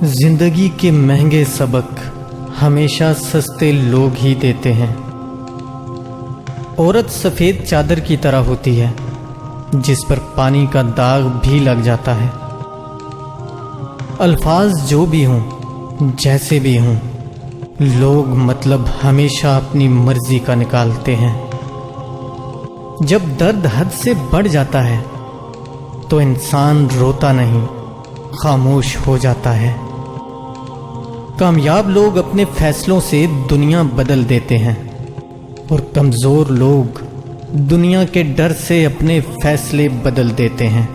जिंदगी के महंगे सबक हमेशा सस्ते लोग ही देते हैं। औरत सफ़ेद चादर की तरह होती है जिस पर पानी का दाग भी लग जाता है। अल्फाज जो भी हों, जैसे भी हों, लोग मतलब हमेशा अपनी मर्जी का निकालते हैं। जब दर्द हद से बढ़ जाता है तो इंसान रोता नहीं, खामोश हो जाता है। कामयाब लोग अपने फैसलों से दुनिया बदल देते हैं और कमज़ोर लोग दुनिया के डर से अपने फैसले बदल देते हैं।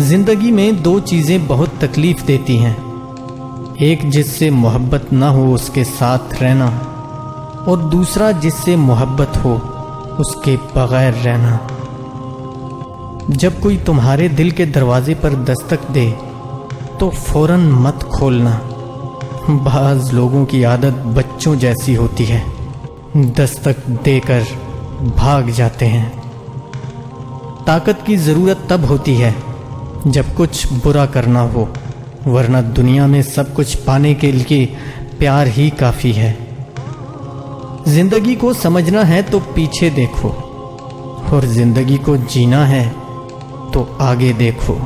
जिंदगी में दो चीज़ें बहुत तकलीफ देती हैं, एक जिससे मोहब्बत ना हो उसके साथ रहना, और दूसरा जिससे मोहब्बत हो उसके बगैर रहना। जब कोई तुम्हारे दिल के दरवाजे पर दस्तक दे तो फौरन मत खोलना। बाज़ लोगों की आदत बच्चों जैसी होती है, दस्तक देकर भाग जाते हैं। ताकत की ज़रूरत तब होती है जब कुछ बुरा करना हो, वरना दुनिया में सब कुछ पाने के लिए प्यार ही काफ़ी है। जिंदगी को समझना है तो पीछे देखो, और जिंदगी को जीना है तो आगे देखो।